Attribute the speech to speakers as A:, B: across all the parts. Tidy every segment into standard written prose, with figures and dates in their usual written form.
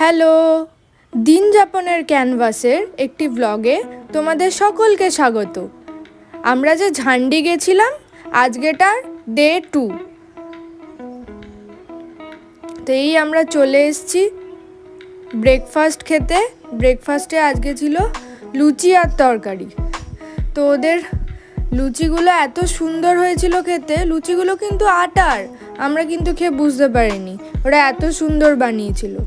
A: Hello, দিন যাপনের ক্যানভাসের একটি ব্লগে তোমাদের সকলকে স্বাগত। আমরা যে ঝান্ডি গেছিলাম আজকেটার ডে 2। তো এই আমরা চলে এসেছি ব্রেকফাস্ট খেতে। ব্রেকফাস্টে আজকে ছিল লুচি আর তরকারি। তো ওদের লুচিগুলো এত সুন্দর হয়েছিল খেতে। লুচিগুলো কিন্তু আটার, আমরা কিন্তু খেয়ে বুঝতে পারিনি ওরা এত সুন্দর বানিয়েছিল।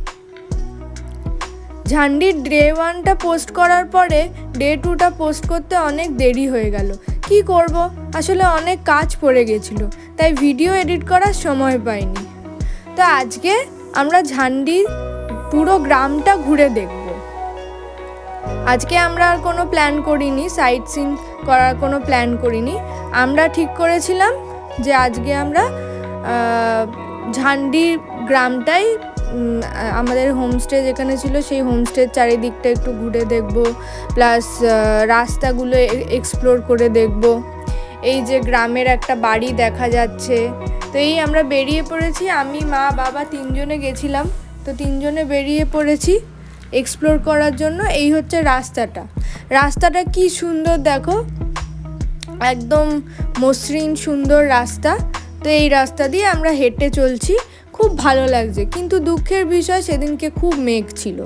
A: ঝান্ডির ডে 1টা পোস্ট করার পরে ডে 2টা পোস্ট করতে অনেক দেরি হয়ে গেল। কি করব, আসলে অনেক কাজ পড়ে গেছিলো, তাই ভিডিও এডিট করার সময় পাইনি। তো আজকে আমরা ঝান্ডির পুরো গ্রামটা ঘুরে দেখব। আজকে আমরা আর কোনো প্ল্যান করিনি, সাইট সিন করার কোনো প্ল্যান করিনি। আমরা ঠিক করেছিলাম যে আজকে আমরা ঝান্ডির গ্রামটাই, আমাদের হোমস্টে যেখানে ছিল সেই হোমস্টের চারিদিকটা একটু ঘুরে দেখব, প্লাস রাস্তাগুলো এক্সপ্লোর করে দেখব। এই যে গ্রামের একটা বাড়ি দেখা যাচ্ছে। তো এই আমরা বেরিয়ে পড়েছি, আমি মা বাবা তিনজনে গেছিলাম। তো তিনজনে বেরিয়ে পড়েছি এক্সপ্লোর করার জন্য। এই হচ্ছে রাস্তাটা কি সুন্দর দেখো, একদম মসৃণ সুন্দর রাস্তা। তো এই রাস্তা দিয়ে আমরা হেঁটে চলছি, খুব ভালো লাগছে। কিন্তু দুঃখের বিষয় সেদিনকে খুব মেঘ ছিল,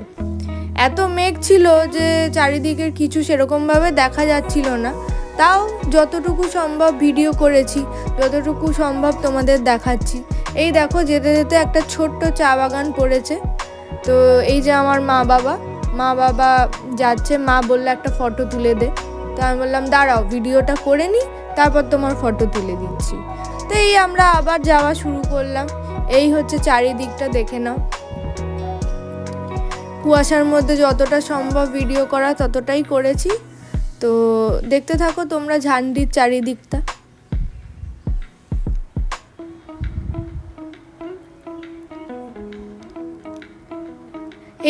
A: এত মেঘ ছিল যে চারিদিকের কিছু সেরকমভাবে দেখা যাচ্ছিল না। তাও যতটুকু সম্ভব ভিডিও করেছি, যতটুকু সম্ভব তোমাদের দেখাচ্ছি। এই দেখো যেতে যেতে একটা ছোট্ট চা বাগান পড়েছে। তো এই যে আমার মা বাবা যাচ্ছে, মা বললো একটা ফটো তুলে দে। তো আমি বললাম দাঁড়াও ভিডিওটা করে নিই, তারপর তোমার ফটো তুলে দিচ্ছি। তো এই আমরা আবার যাওয়া শুরু করলাম। এই হচ্ছে চারিদিকটা দেখে নাও। কুয়াশার মধ্যে যতটা সম্ভব ভিডিও করা ততটাই করেছি। তো দেখতে থাকো তোমরা ঝান্ডির চারিদিকটা।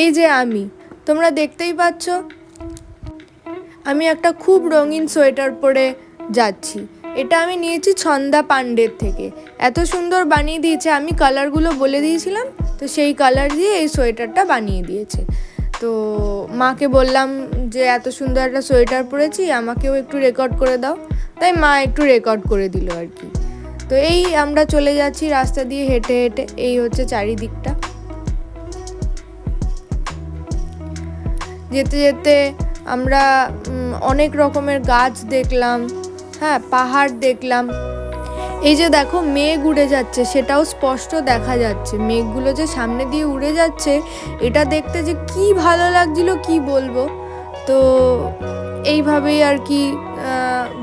A: এই যে তোমরা দেখতেই পাচ্ছ, আমি একটা খুব রঙিন সোয়েটার পরে যাচ্ছি। এটা আমি নিয়েছি ছন্দা পান্ডের থেকে, এত সুন্দর বানিয়ে দিয়েছে। আমি কালারগুলো বলে দিয়েছিলাম, তো সেই কালার দিয়ে এই সোয়েটারটা বানিয়ে দিয়েছে। তো মাকে বললাম যে এত সুন্দর একটা সোয়েটার পরেছি, আমাকেও একটু রেকর্ড করে দাও। তাই মা একটু রেকর্ড করে দিল আর কি। তো এই আমরা চলে যাচ্ছি রাস্তা দিয়ে হেঁটে হেঁটে। এই হচ্ছে চারিদিকটা। যেতে যেতে আমরা অনেক রকমের গাছ দেখলাম, হ্যাঁ পাহাড় দেখলাম। এই যে দেখো মেঘ উড়ে যাচ্ছে, সেটাও স্পষ্ট দেখা যাচ্ছে। মেঘগুলো যে সামনে দিয়ে উড়ে যাচ্ছে, এটা দেখতে যে কি ভালো লাগছিল কি বলবো। তো এইভাবেই আর কি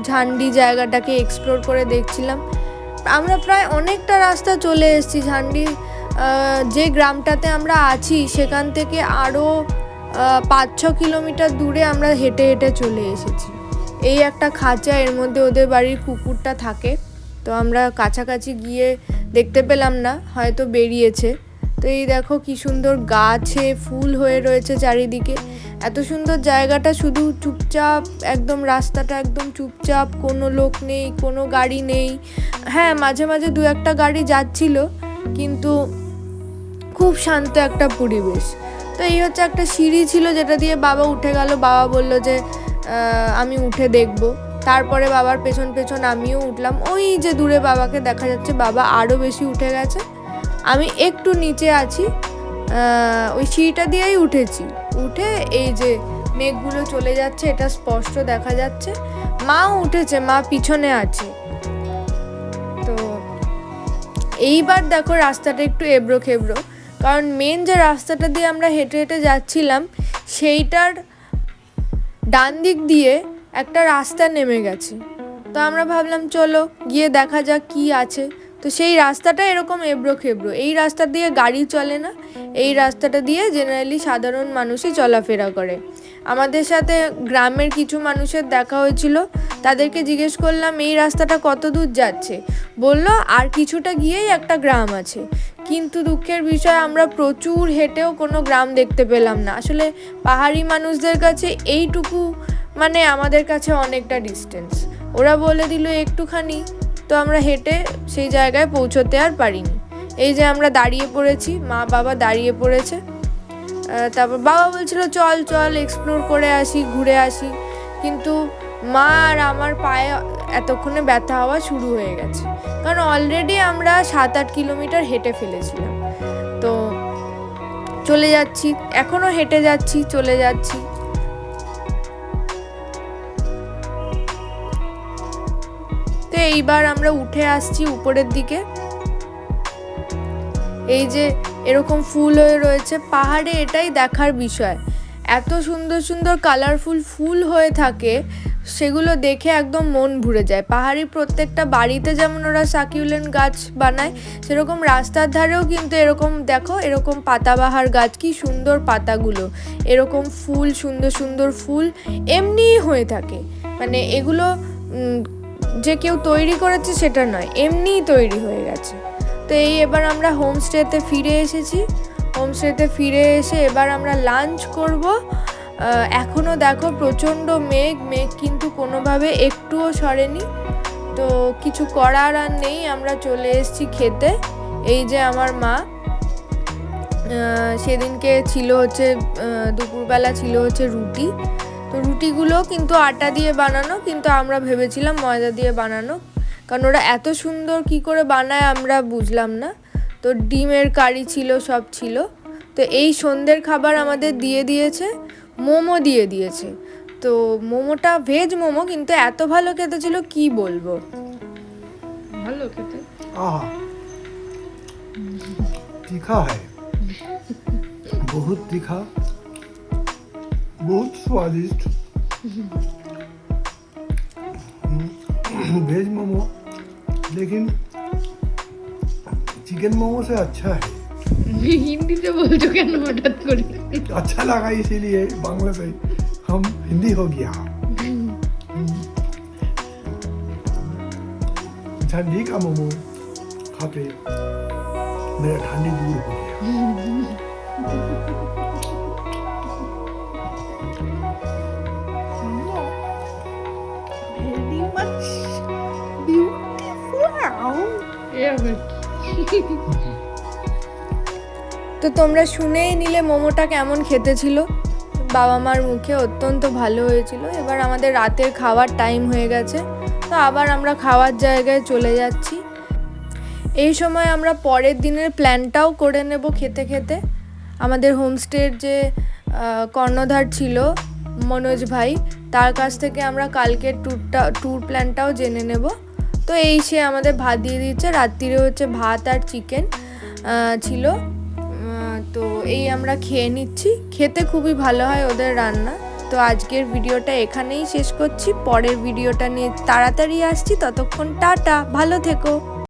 A: ঝান্ডি জায়গাটাকে এক্সপ্লোর করে দেখছিলাম। আমরা প্রায় অনেকটা রাস্তা চলে এসেছি। ঝান্ডি যে গ্রামটাতে আমরা আছি সেখান থেকে আরও 5-6 কিলোমিটার দূরে আমরা হেঁটে হেঁটে চলে এসেছি। এই একটা খাঁচা, এর মধ্যে ওদের বাড়ির কুকুরটা থাকে। তো আমরা কাছাকাছি গিয়ে দেখতে পেলাম না, হয়তো বেরিয়েছে। তো এই দেখো কি সুন্দর গাছে ফুল হয়ে রয়েছে চারিদিকে। এত সুন্দর জায়গাটা, শুধু চুপচাপ একদম, রাস্তাটা একদম চুপচাপ, কোনো লোক নেই, কোনো গাড়ি নেই। হ্যাঁ মাঝে মাঝে 2-1টা গাড়ি যাচ্ছিল, কিন্তু খুব শান্ত একটা পরিবেশ। তো এই হচ্ছে একটা সিঁড়ি ছিল যেটা দিয়ে বাবা উঠে গেল। বাবা বলল যে আমি উঠে দেখব। তারপরে বাবার পেছন পেছন আমিও উঠলাম। ওই যে দূরে বাবাকে দেখা যাচ্ছে, বাবা আরও বেশি উঠে গেছে, আমি একটু নিচে আছি। ওই সিঁড়িটা দিয়েই উঠেছি। উঠে এই যে মেঘগুলো চলে যাচ্ছে, এটা স্পষ্ট দেখা যাচ্ছে। মাও উঠেছে, মা পিছনে আছে। তো এইবার দেখো রাস্তাটা একটু এবড়ো খেবড়ো, কারণ মেন যে রাস্তাটা দিয়ে আমরা হেঁটে হেঁটে যাচ্ছিলাম সেইটার ডান দিক দিয়ে একটা রাস্তা নেমে গেছে। তো আমরা ভাবলাম চলো গিয়ে দেখা যাক কি আছে। তো সেই রাস্তাটা এরকম এবড়ো খেবড়ো, এই রাস্তা দিয়ে গাড়ি চলে না, এই রাস্তাটা দিয়ে জেনারেলি সাধারণ মানুষই চলাফেরা করে। আমাদের সাথে গ্রামের কিছু মানুষের দেখা হয়েছিল, তাদেরকে জিজ্ঞেস করলাম এই রাস্তাটা কত দূর যাচ্ছে। বলল আর কিছুটা গিয়েই একটা গ্রাম আছে। কিন্তু দুঃখের বিষয় আমরা প্রচুর হেঁটেও কোনো গ্রাম দেখতে পেলাম না। আসলে পাহাড়ি মানুষদের কাছে এইটুকু মানে আমাদের কাছে অনেকটা ডিস্টেন্স। ওরা বলে দিল একটুখানি, তো আমরা হেঁটে সেই জায়গায় পৌঁছতে আর পারিনি। এই যে আমরা দাঁড়িয়ে পড়েছি, মা বাবা দাঁড়িয়ে পড়েছে। তারপর বাবা বলছিল চল চল এক্সপ্লোর করে আসি, ঘুরে আসি, কিন্তু মা আর আমার পায়ে এতক্ষণে ব্যথা হওয়া শুরু হয়ে গেছে, কারণ অলরেডি আমরা 7-8 কিলোমিটার হেঁটে ফেলেছিলাম। তো চলে যাচ্ছি, এখনও হেঁটে যাচ্ছি, চলে যাচ্ছি। তো এইবার আমরা উঠে আসছি উপরের দিকে। এই যে এরকম ফুল হয়ে রয়েছে পাহাড়ে, এটাই দেখার বিষয়, এত সুন্দর সুন্দর কালারফুল ফুল হয়ে থাকে, সেগুলো দেখে একদম মন ভরে যায়। পাহাড়ি প্রত্যেকটা বাড়িতে যেমন ওরা সাকিউলেন্ট গাছ বানায়, সেরকম রাস্তার ধারেও কিন্তু এরকম দেখো, এরকম পাতাবাহার গাছ, কি সুন্দর পাতাগুলো, এরকম ফুল, সুন্দর সুন্দর ফুল এমনিই হয়ে থাকে, মানে এগুলো যে কেউ তৈরি করেছে সেটা নয়, এমনিই তৈরি হয়ে গেছে। তো এই এবার আমরা হোমস্টেতে ফিরে এসেছি। হোমস্টেতে ফিরে এসে এবার আমরা লাঞ্চ করব। এখনও দেখো প্রচণ্ড মেঘ কিন্তু কোনোভাবে একটুও সরেনি। তো কিছু করার আর নেই, আমরা চলে এসেছি খেতে। এই যে আমার মা সেদিনকে ছিল হচ্ছে দুপুরবেলা ছিল হচ্ছে রুটি। তো রুটিগুলো কিন্তু আটা দিয়ে বানানো, কিন্তু আমরা ভেবেছিলাম ময়দা দিয়ে বানানো, কারণ ওরা এত সুন্দর কি করে বানায় আমরা বুঝলাম না। তো ডিমের কারি ছিল, সব ছিল। তো এই সন্ধ্যের খাবার আমাদের দিয়ে দিয়েছে, মোমো দিয়ে দিয়েছে। তো মোমোটা ভেজ মোমো, কিন্তু এত ভালো খেতে ছিল কি বলবো,
B: ভালো খেতে।
C: तीखा है, बहुत तीखा, बहुत स्वादिष्ट। वेज मोमो लेकिन चिकन मोमो से अच्छा है।
B: হিন্দিতে বলছো কেন হঠাৎ করে?
C: अच्छा लगा इसीलिए बांग्ला से हम हिंदी हो गया। ठंडी का मोमो खाते मेरा ठंडी दूर हो गया।
B: Very much beautiful.
A: তো তোমরা শুনেই নিলে মোমোটা কেমন খেতে ছিল। বাবা মার মুখে অত্যন্ত ভালো হয়েছিল। এবার আমাদের রাতের খাওয়ার টাইম হয়ে গেছে, তো আবার আমরা খাওয়ার জায়গায় চলে যাচ্ছি। এই সময় আমরা পরের দিনের প্ল্যানটাও করে নেব খেতে খেতে। আমাদের হোমস্টের যে কর্ণধার ছিল মনোজ ভাই, তার কাছ থেকে আমরা কালকের ট্যুর প্ল্যানটাও জেনে নেব। তো এই সে আমাদের ভাত দিয়ে দিচ্ছে, রাত্রিরে হচ্ছে ভাত আর চিকেন ছিল। তো এই আমরা খেয়ে নিচ্ছি, খেতে খুবই ভালো হয় ওদের রান্না। তো আজকের ভিডিওটা এখানেই শেষ করছি, পরের ভিডিওটা নিয়ে তাড়াতাড়ি আসছি, ততক্ষণ টাটা, ভালো থেকো।